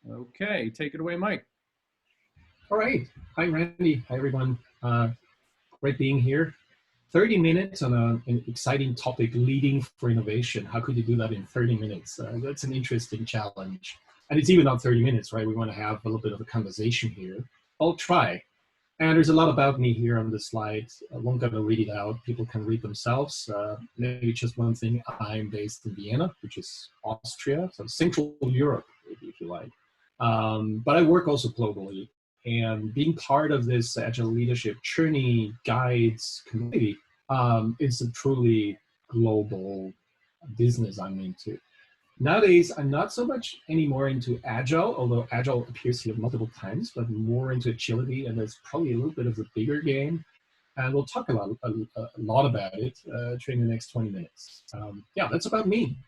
Okay, take it away, Mike. All right. Hi, Randy. Hi, everyone. Great being here. 30 minutes on an exciting topic, leading for innovation. How could you do that in 30 minutes? That's an interesting challenge. And it's even not 30 minutes, right? We want to have a little bit of a conversation here. I'll try. And there's a lot about me here on the slide. I won't going to read it out. People can read themselves. Maybe just one thing. I'm based in Vienna, which is Austria, so Central Europe, if you like. But I work also globally. And being part of this Agile Leadership Journey Guides community is a truly global business I'm into. Nowadays, I'm not so much anymore into Agile, although Agile appears here multiple times, but more into agility, and there's probably a little bit of a bigger game. And we'll talk a lot about it during the next 20 minutes. Yeah, that's about me.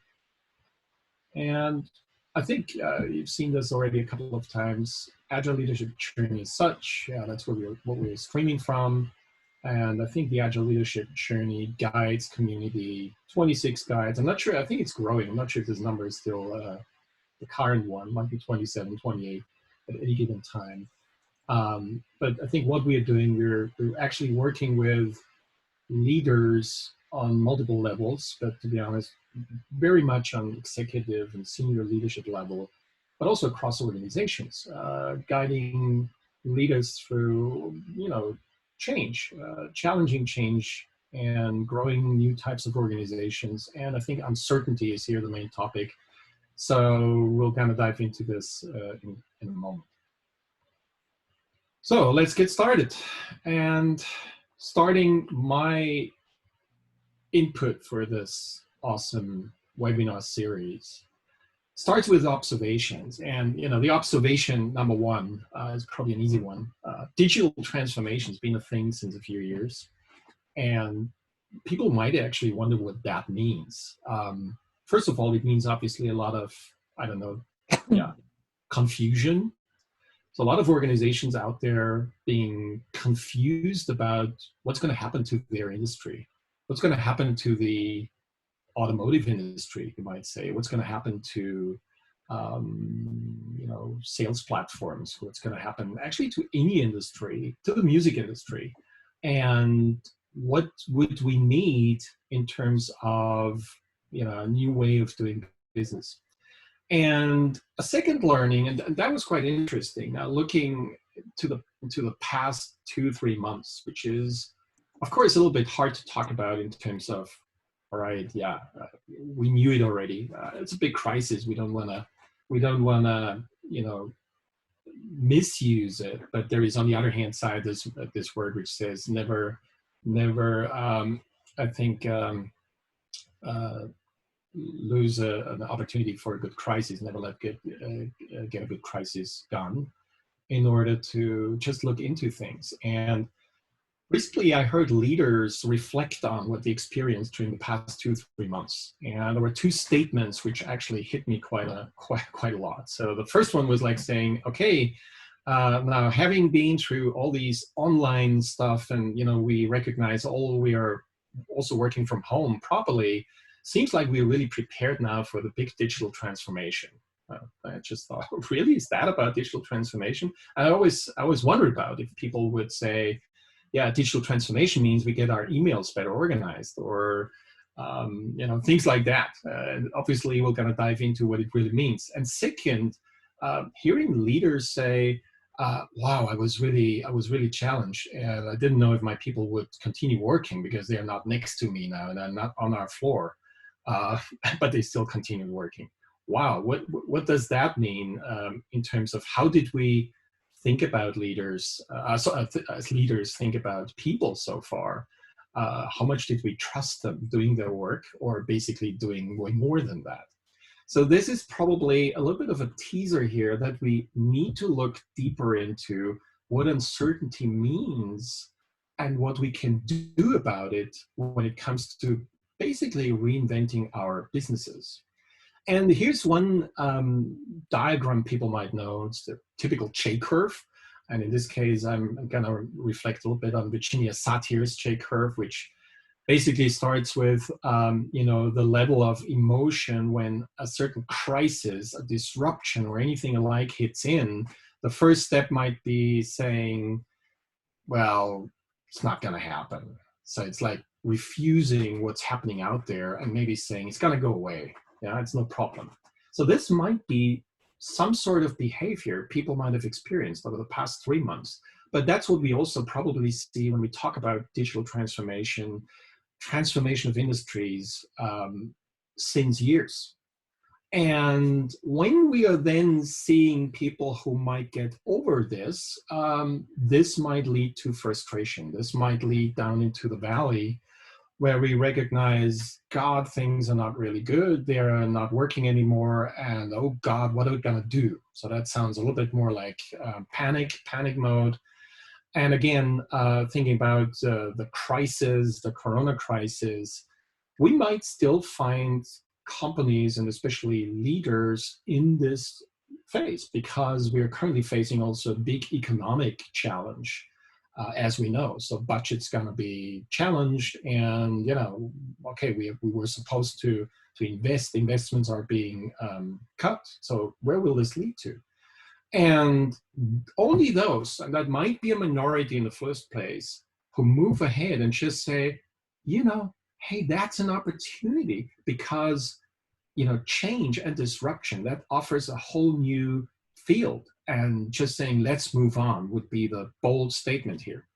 And I think you've seen this already a couple of times. Agile Leadership Journey as such, yeah, that's what we're streaming from. And I think the Agile Leadership Journey Guides community, 26 guides. I'm not sure, I think it's growing. I'm not sure if this number is still the current one, might be 27, 28 at any given time. But I think what we are doing, we're actually working with leaders on multiple levels, but to be honest, very much on executive and senior leadership level, but also across organizations, guiding leaders through, change, challenging change, and growing new types of organizations. And I think uncertainty is here the main topic. So we'll kind of dive into this in a moment. So let's get started. And starting my input for this awesome webinar series starts with observations. And the observation number one is probably an easy one. Digital transformation has been a thing since a few years, and people might actually wonder what that means. First of all, it means obviously a lot of, confusion. So a lot of organizations out there being confused about what's going to happen to their industry, what's going to happen to the automotive industry, you might say, what's going to happen to sales platforms, what's going to happen actually to any industry, to the music industry, and what would we need in terms of a new way of doing business. And a second learning, and that was quite interesting, now looking to the past 2-3 months, which is of course a little bit hard to talk about in terms of, all right, we knew it already. It's a big crisis. We don't want to, misuse it. But there is, on the other hand side, this word which says never. I think lose an opportunity for a good crisis. Never get a good crisis done. In order to just look into things. And recently, I heard leaders reflect on what they experienced during the past 2-3 months, and there were two statements which actually hit me quite a lot. So the first one was like saying, "Okay, now having been through all these online stuff, and we recognize we are also working from home properly, seems like we're really prepared now for the big digital transformation." I just thought, really, is that about digital transformation? And I always wondered about if people would say, yeah, digital transformation means we get our emails better organized, or things like that. Obviously, we're going to dive into what it really means. And second, hearing leaders say, "Wow, I was really challenged, and I didn't know if my people would continue working because they are not next to me now and they're not on our floor, but they still continue working." Wow, what does that mean in terms of how did we think about leaders, as leaders think about people so far? How much did we trust them doing their work, or basically doing way more than that? So this is probably a little bit of a teaser here that we need to look deeper into what uncertainty means and what we can do about it when it comes to basically reinventing our businesses. And here's one diagram people might know. It's the typical J-curve. And in this case, I'm going to reflect a little bit on Virginia Satir's J-curve, which basically starts with, the level of emotion when a certain crisis, a disruption, or anything alike hits in. The first step might be saying, well, it's not going to happen. So it's like refusing what's happening out there and maybe saying it's going to go away. Yeah, it's no problem. So this might be some sort of behavior people might have experienced over the past 3 months. But that's what we also probably see when we talk about digital transformation, transformation of industries, since years. And when we are then seeing people who might get over this, this might lead to frustration. This might lead down into the valley where we recognize, God, things are not really good. They're not working anymore. And oh God, what are we gonna do? So that sounds a little bit more like panic mode. And again, thinking about the crisis, the corona crisis, we might still find companies and especially leaders in this phase because we are currently facing also a big economic challenge, as we know. So budget's going to be challenged, and okay, we were supposed to invest. Investments are being cut. So where will this lead to? And only those, and that might be a minority in the first place, who move ahead and just say, hey, that's an opportunity because, change and disruption, that offers a whole new field. And just saying, let's move on would be the bold statement here.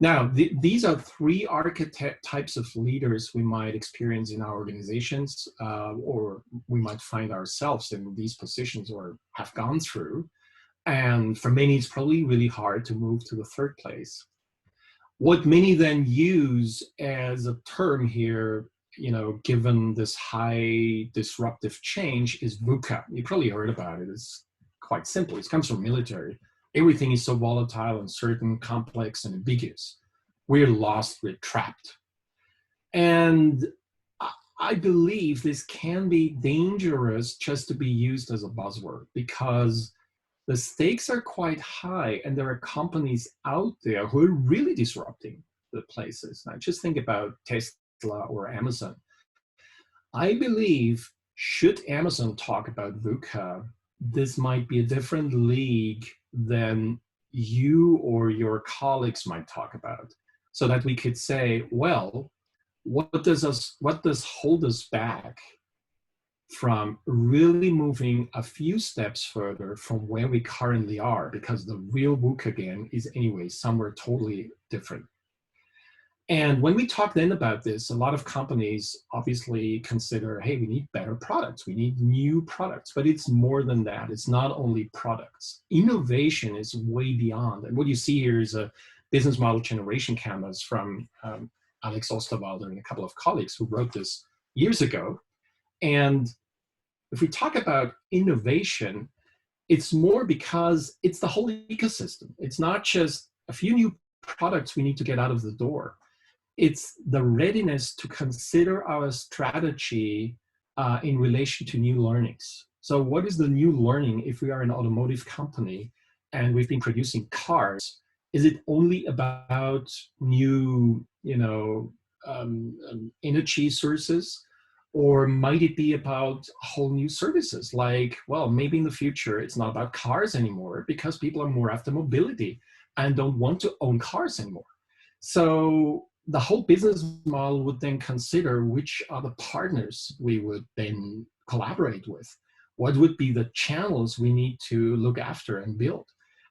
Now, these are three archetypes of leaders we might experience in our organizations, or we might find ourselves in these positions or have gone through. And for many, it's probably really hard to move to the third place. What many then use as a term here, given this high disruptive change, is VUCA. You probably heard about it. It's quite simple. It comes from military. Everything is so volatile, uncertain, complex, and ambiguous. We're lost, we're trapped. And I believe this can be dangerous just to be used as a buzzword, because the stakes are quite high, and there are companies out there who are really disrupting the places. Now, just think about Tesla or Amazon. I believe, should Amazon talk about VUCA, this might be a different league than you or your colleagues might talk about, so that we could say, well, what does hold us back from really moving a few steps further from where we currently are, because the real VUCA again is anyway somewhere totally different. And when we talk then about this, a lot of companies obviously consider, hey, we need better products, we need new products, but it's more than that. It's not only products. Innovation is way beyond. And what you see here is a business model generation canvas from Alex Osterwalder and a couple of colleagues who wrote this years ago. And if we talk about innovation, it's more because it's the whole ecosystem. It's not just a few new products we need to get out of the door. It's the readiness to consider our strategy in relation to new learnings. So what is the new learning if we are an automotive company and we've been producing cars? Is it only about new, energy sources? Or might it be about whole new services? Like, well, maybe in the future, it's not about cars anymore because people are more after mobility and don't want to own cars anymore. So the whole business model would then consider which are the partners we would then collaborate with. What would be the channels we need to look after and build?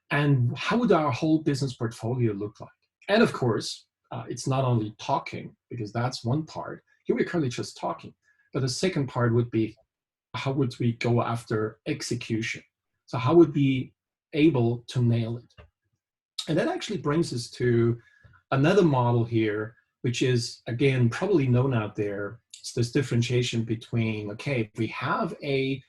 And how would our whole business portfolio look like? And of course, it's not only talking, because that's one part. Here we're currently just talking. But the second part would be, how would we go after execution? So how would we be able to nail it? And that actually brings us to another model here, which is, again, probably known out there. It's this differentiation between, okay, if we have a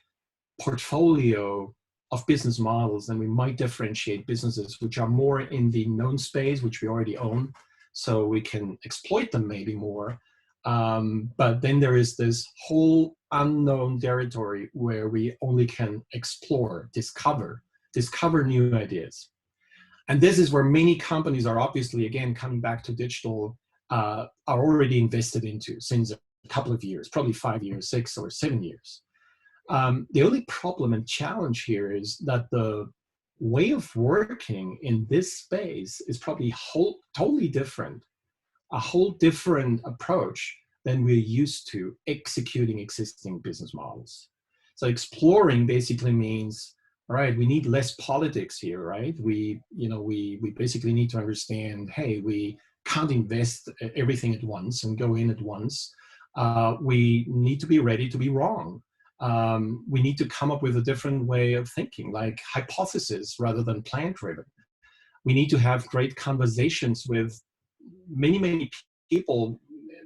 portfolio of business models, then we might differentiate businesses which are more in the known space, which we already own, so we can exploit them maybe more. But then there is this whole unknown territory where we only can explore, discover new ideas. And this is where many companies are obviously, again, coming back to digital, are already invested into since a couple of years, probably 5 years, 6 or 7 years. The only problem and challenge here is that the way of working in this space is probably totally different, a whole different approach than we're used to executing existing business models. So exploring basically means, all right, we need less politics here, right? We basically need to understand, hey, we can't invest everything at once and go in at once. We need to be ready to be wrong. We need to come up with a different way of thinking, like hypothesis rather than plan-driven. We need to have great conversations with many people,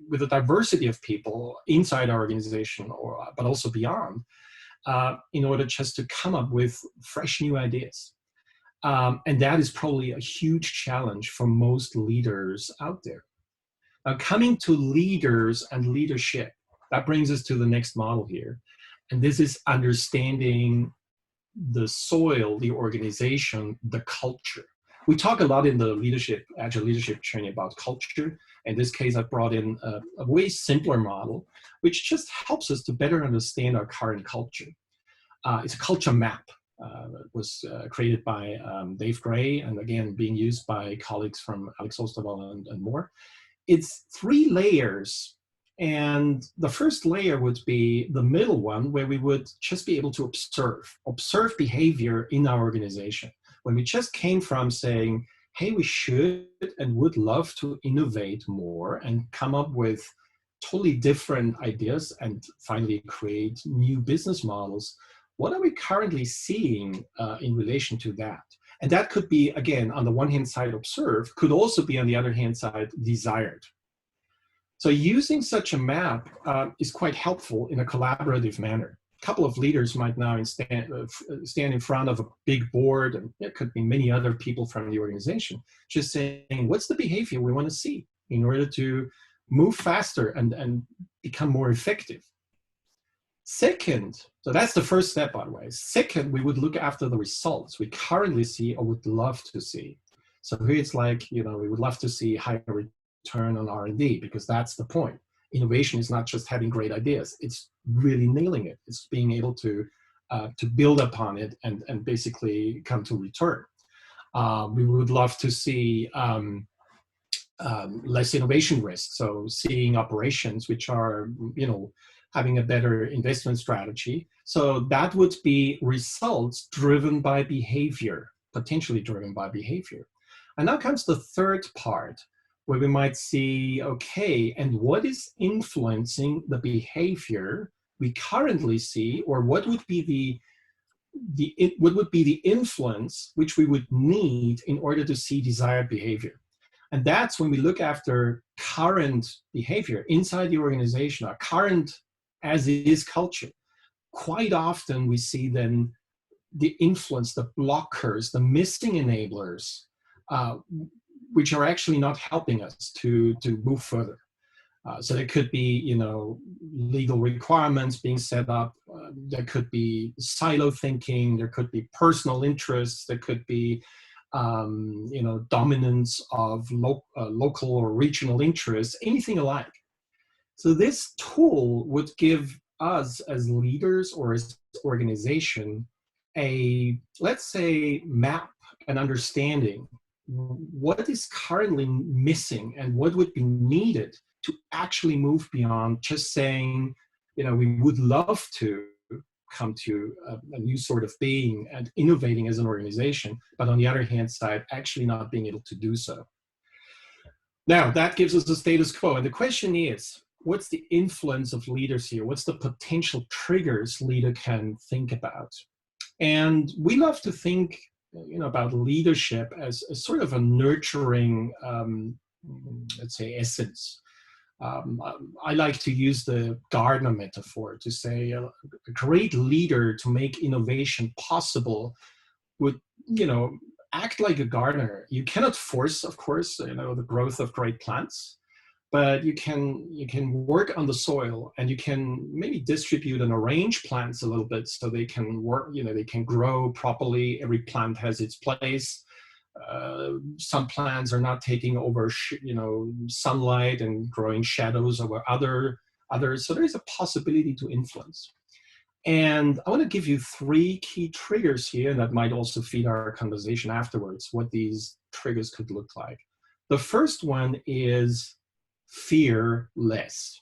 with a diversity of people inside our organization, but also beyond, in order just to come up with fresh new ideas. And that is probably a huge challenge for most leaders out there. Now, coming to leaders and leadership, that brings us to the next model here. And this is understanding the soil, the organization, the culture. We talk a lot in the agile leadership training about culture. In this case, I brought in a way simpler model, which just helps us to better understand our current culture. It's a culture map. It was created by Dave Gray, and again, being used by colleagues from Alex Osterwald and more. It's 3 layers. And the first layer would be the middle one, where we would just be able to observe behavior in our organization. When we just came from saying, hey, we should and would love to innovate more and come up with totally different ideas and finally create new business models, what are we currently seeing in relation to that? And that could be, again, on the one hand side, observed, could also be on the other hand side, desired. So using such a map is quite helpful in a collaborative manner. A couple of leaders might now stand in front of a big board, and there could be many other people from the organization, just saying, what's the behavior we want to see in order to move faster and become more effective? Second, so that's the first step, by the way. Second, we would look after the results we currently see or would love to see. So here it's like, we would love to see higher return on R&D, because that's the point. Innovation is not just having great ideas, it's really nailing it. It's being able to build upon it and basically come to return. We would love to see less innovation risk. So seeing operations which are, having a better investment strategy. So that would be results driven by behavior, potentially driven by behavior. And now comes the third part, where we might see, okay, and what is influencing the behavior we currently see, or what would be the influence which we would need in order to see desired behavior? And that's when we look after current behavior inside the organization, our current as-is culture. Quite often we see then the influence, the blockers, the missing enablers, which are actually not helping us to move further. So there could be, legal requirements being set up. There could be silo thinking. There could be personal interests. There could be, dominance of local or regional interests, anything alike. So this tool would give us as leaders or as organization a, let's say, map and understanding what is currently missing and what would be needed to actually move beyond just saying, we would love to come to a new sort of being and innovating as an organization, but on the other hand side, actually not being able to do so. Now, that gives us the status quo. And the question is, what's the influence of leaders here? What's the potential triggers leader can think about? And we love to think about leadership as sort of a nurturing, let's say, essence. I like to use the gardener metaphor to say a great leader, to make innovation possible, would, act like a gardener. You cannot force, of course, the growth of great plants, but you can work on the soil, and you can maybe distribute and arrange plants a little bit so they can work, they can grow properly. Every plant has its place. some plants are not taking over, sunlight and growing shadows over others. So there is a possibility to influence. And I want to give you 3 key triggers here, and that might also feed our conversation afterwards, what these triggers could look like. The first one is fear less.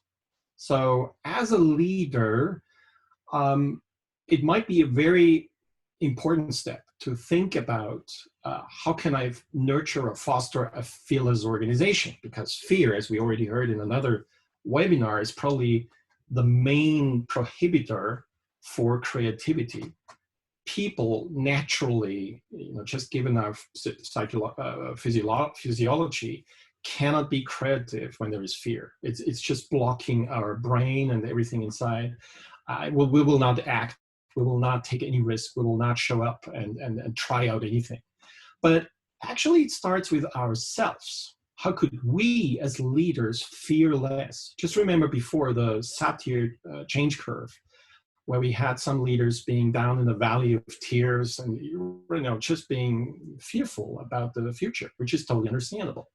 So as a leader, it might be a very important step to think about how can I nurture or foster a fearless organization, because fear, as we already heard in another webinar, is probably the main prohibitor for creativity. People naturally, just given our physiology, cannot be creative when there is fear. It's just blocking our brain and everything inside. We will not act. We will not take any risk. We will not show up and try out anything. But actually, it starts with ourselves. How could we as leaders fear less? Just remember before the Satir change curve, where we had some leaders being down in the valley of tears and just being fearful about the future, which is totally understandable.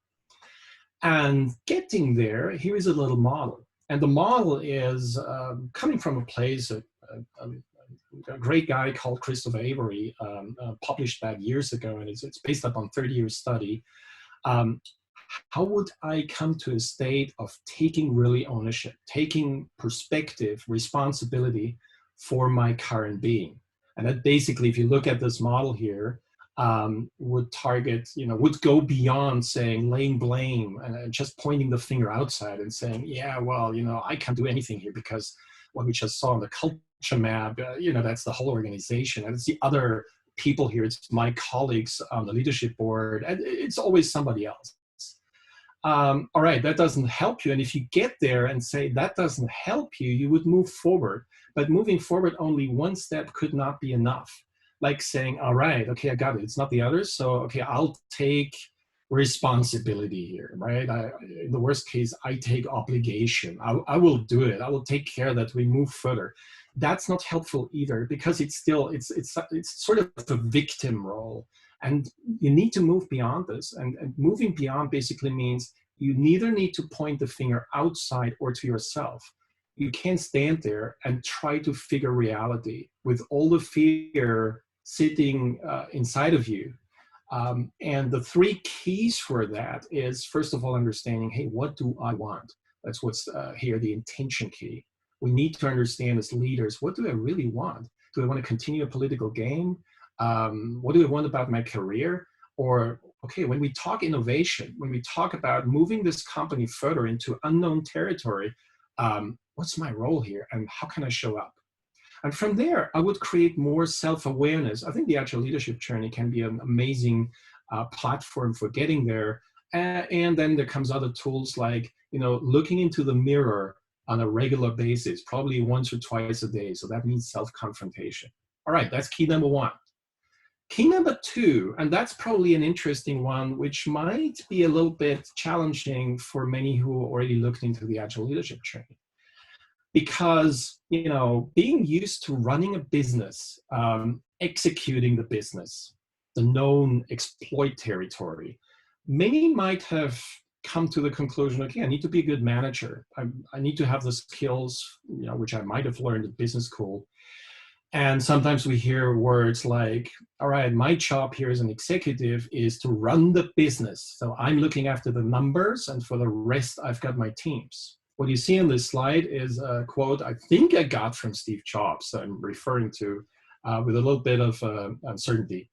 And getting there, here is a little model. And the model is coming from a place, a great guy called Christopher Avery published that years ago, and it's based upon 30-year study. How would I come to a state of taking really ownership, taking perspective, responsibility for my current being? And that basically, if you look at this model here, would target, would go beyond saying, laying blame and just pointing the finger outside and saying, yeah, well, I can't do anything here because what we just saw on the culture map, that's the whole organization. And it's the other people here. It's my colleagues on the leadership board. And it's always somebody else. All right, that doesn't help you. And if you get there and say that doesn't help you, you would move forward. But moving forward, only one step could not be enough. Like saying, all right, okay, I got it. It's not the others. So, okay, I'll take responsibility here, right? In the worst case, I take obligation. I will do it. I will take care that we move further. That's not helpful either, because it's sort of a victim role. And you need to move beyond this. And moving beyond basically means you neither need to point the finger outside or to yourself. You can't stand there and try to figure reality with all the fear sitting inside of you. And the 3 keys for that is, first of all, understanding, hey, what do I want? That's what's here, the intention key. We need to understand as leaders, what do I really want? Do I want to continue a political game? What do I want about my career? Or, okay, when we talk innovation, when we talk about moving this company further into unknown territory, what's my role here and how can I show up? And from there, I would create more self-awareness. I think the Agile Leadership Journey can be an amazing platform for getting there. And then there comes other tools like, looking into the mirror on a regular basis, probably once or twice a day. So that means self-confrontation. All right, that's key number 1. Key number 2, and that's probably an interesting one, which might be a little bit challenging for many who already looked into the Agile Leadership Journey. Because, being used to running a business, executing the business, the known exploit territory, many might have come to the conclusion, okay, I need to be a good manager. I need to have the skills, which I might have learned at business school. And sometimes we hear words like, all right, my job here as an executive is to run the business. So I'm looking after the numbers, and for the rest, I've got my teams. What you see on this slide is a quote I think I got from Steve Jobs, I'm referring to with a little bit of uncertainty,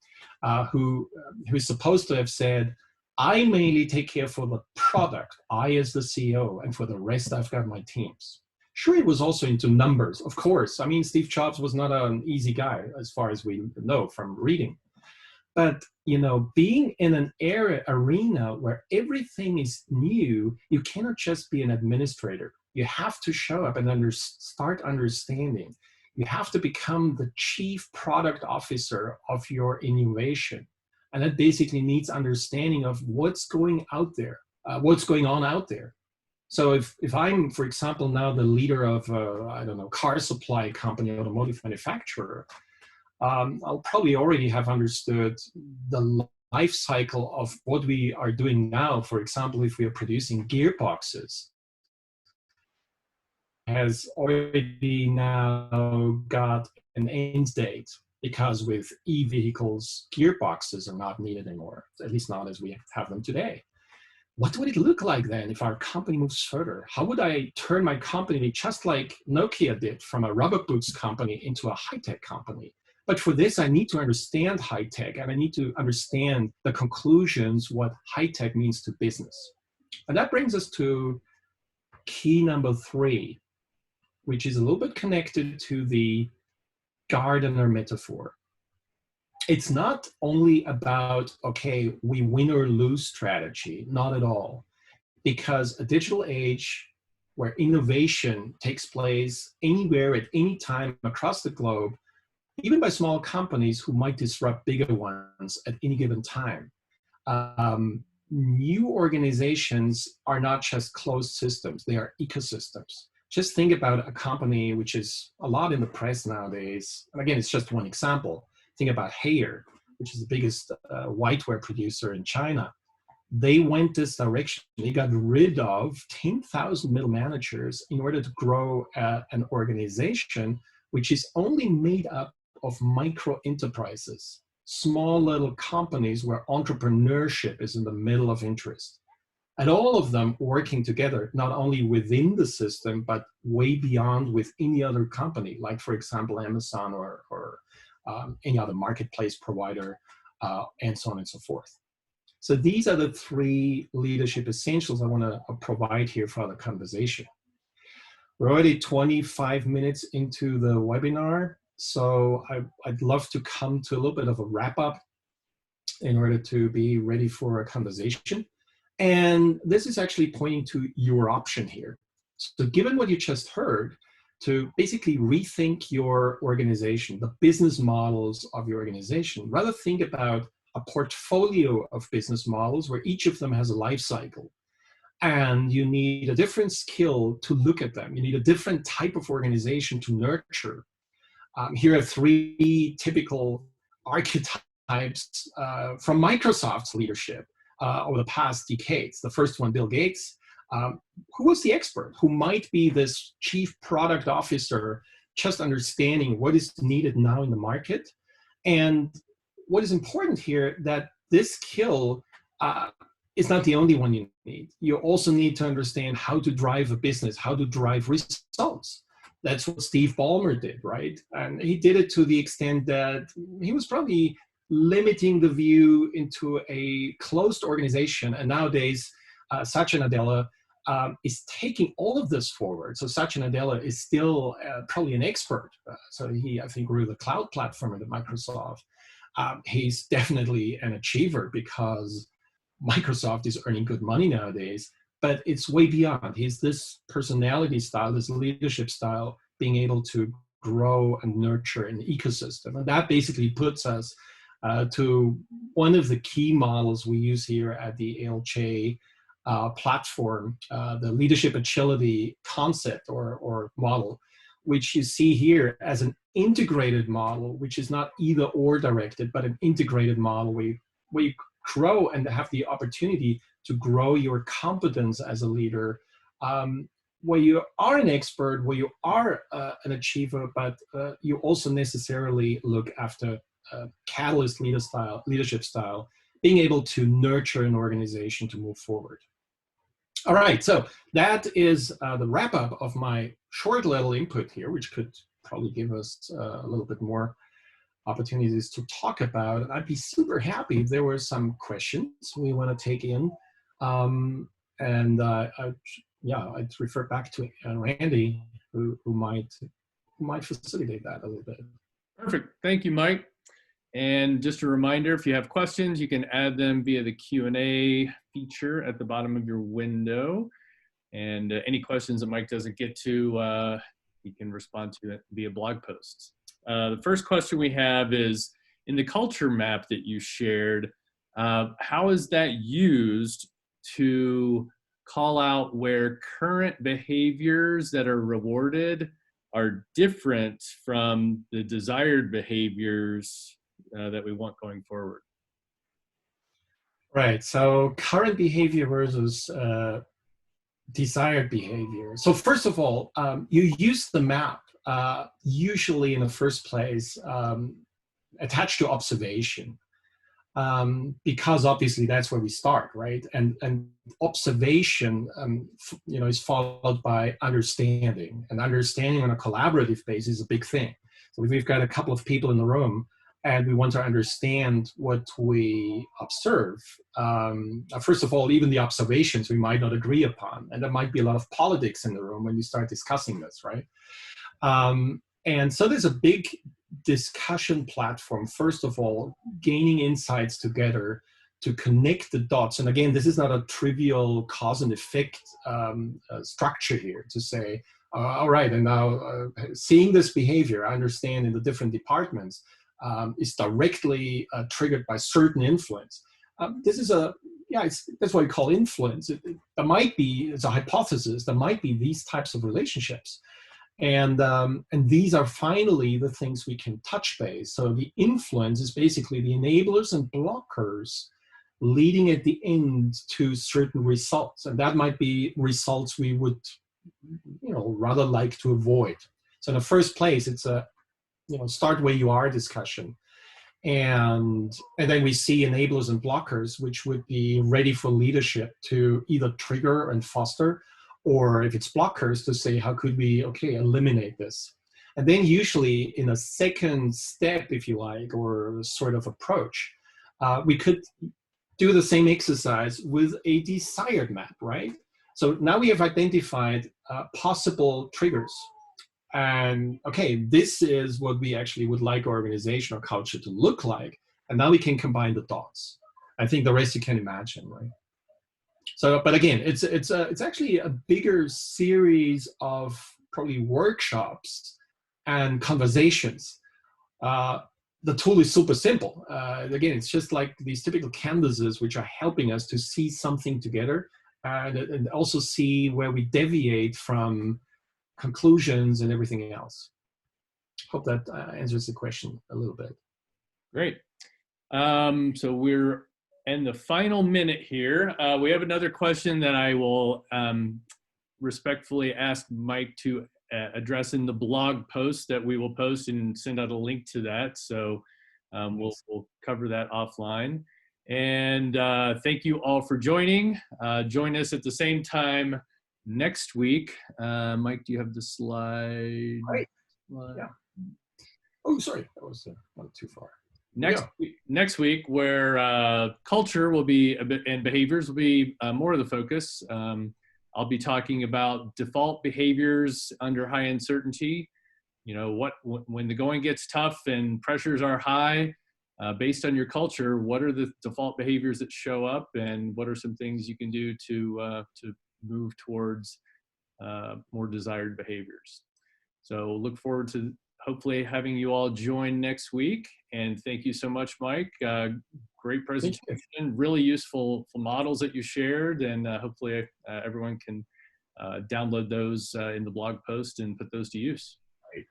who's supposed to have said, I mainly take care for the product, I as the CEO, and for the rest, I've got my teams. Sure, he was also into numbers, of course. I mean, Steve Jobs was not an easy guy, as far as we know from reading. But, being in an arena where everything is new, you cannot just be an administrator. You have to show up and start understanding. You have to become the chief product officer of your innovation. And that basically needs understanding of what's going out there, what's going on out there. So if I'm, for example, now the leader of, car supply company, automotive manufacturer, I'll probably already have understood the life cycle of what we are doing now, for example, if we are producing gearboxes, has already now got an end date, because with e-vehicles, gearboxes are not needed anymore, at least not as we have them today. What would it look like then if our company moves further? How would I turn my company, just like Nokia did, from a rubber boots company into a high-tech company? But for this, I need to understand high-tech, and I need to understand the conclusions, what high-tech means to business. And that brings us to key number 3, which is a little bit connected to the gardener metaphor. It's not only about, okay, we win or lose strategy, not at all. Because a digital age where innovation takes place anywhere at any time across the globe, even by small companies who might disrupt bigger ones at any given time. New organizations are not just closed systems, they are ecosystems. Just think about a company which is a lot in the press nowadays. And again, it's just one example. Think about Haier, which is the biggest whiteware producer in China. They went this direction. They got rid of 10,000 middle managers in order to grow an organization which is only made up of micro enterprises, small little companies where entrepreneurship is in the middle of interest. And all of them working together, not only within the system, but way beyond with any other company, like, for example, Amazon or any other marketplace provider, and so on and so forth. So these are the 3 leadership essentials I want to provide here for the conversation. We're already 25 minutes into the webinar, so I'd love to come to a little bit of a wrap up in order to be ready for a conversation. And this is actually pointing to your option here. So given what you just heard, to basically rethink your organization, the business models of your organization, rather think about a portfolio of business models where each of them has a life cycle. And you need a different skill to look at them. You need a different type of organization to nurture. Here are 3 typical archetypes from Microsoft's leadership over the past decades. The first one, Bill Gates, who was the expert, who might be this chief product officer, just understanding what is needed now in the market. And what is important here, that this skill is not the only one you need. You also need to understand how to drive a business, how to drive results. That's what Steve Ballmer did, right? And he did it to the extent that he was probably limiting the view into a closed organization. And nowadays, Satya Nadella is taking all of this forward. So Satya Nadella is still probably an expert. So he, I think, grew the cloud platform at Microsoft. He's definitely an achiever because Microsoft is earning good money nowadays, but it's way beyond. He's this personality style, this leadership style, being able to grow and nurture an ecosystem. And that basically puts us to one of the key models we use here at the ALJ platform, the leadership agility concept or model, which you see here as an integrated model, which is not either or directed, but an integrated model where you grow and have the opportunity to grow your competence as a leader, where you are an expert, where you are an achiever, but you also necessarily look after catalyst leadership style, being able to nurture an organization to move forward. All right, so that is the wrap up of my short little input here, which could probably give us a little bit more opportunities to talk about. And I'd be super happy if there were some questions we want to take in. I'd refer back to Randy, who might facilitate that a little bit. Perfect. Thank you, Mike. And just a reminder, if you have questions, you can add them via the Q&A feature at the bottom of your window. And any questions that Mike doesn't get to, he can respond to it via blog posts. The first question we have is, in the culture map that you shared, how is that used to call out where current behaviors that are rewarded are different from the desired behaviors that we want going forward? Right. So current behavior versus desired behavior. So first of all, you use the map usually in the first place attached to observation. Because obviously that's where we start, right? And observation, is followed by understanding, and understanding on a collaborative basis is a big thing. So if we've got a couple of people in the room and we want to understand what we observe, first of all, even the observations we might not agree upon, and there might be a lot of politics in the room when we start discussing this, right? And so there's a big discussion platform, first of all, gaining insights together to connect the dots. And again, this is not a trivial cause and effect structure here to say, all right, and now seeing this behavior, I understand in the different departments, is directly triggered by certain influence. This is that's what we call influence. There might be, it's a hypothesis, there might be these types of relationships. And these are finally the things we can touch base. So the influence is basically the enablers and blockers leading at the end to certain results. And that might be results we would, rather like to avoid. So in the first place, it's a, start where you are discussion. And then we see enablers and blockers, which would be ready for leadership to either trigger and foster, or if it's blockers, to say, how could we, eliminate this? And then usually in a second step, if you like, or sort of approach, we could do the same exercise with a desired map, right? So now we have identified possible triggers. And this is what we actually would like our organization or culture to look like. And now we can combine the dots. I think the rest you can imagine, right? So, but again, it's actually a bigger series of probably workshops and conversations. The tool is super simple. Again, it's just like these typical canvases, which are helping us to see something together and also see where we deviate from conclusions and everything else. Hope that answers the question a little bit. Great. So we're in the final minute here. We have another question that I will respectfully ask Mike to address in the blog post that we will post and send out a link to that. So we'll cover that offline. And thank you all for joining. Join us at the same time next week. Mike, do you have the slide? Right. Yeah. Oh, sorry, that was not too far. Next week, where culture will be a bit and behaviors will be more of the focus. I'll be talking about default behaviors under high uncertainty. When the going gets tough and pressures are high, based on your culture, what are the default behaviors that show up, and what are some things you can do to move towards more desired behaviors? So look forward to hopefully having you all join next week. And thank you so much, Mike. Great presentation, really useful models that you shared, and hopefully everyone can download those in the blog post and put those to use. Right.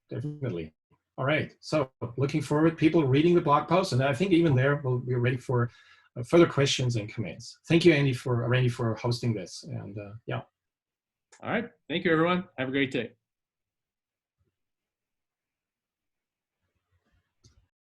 Definitely. All right. So looking forward, people reading the blog post, and I think even there we'll be ready for further questions and comments. Thank you, Randy, for hosting this. And yeah. All right. Thank you, everyone. Have a great day.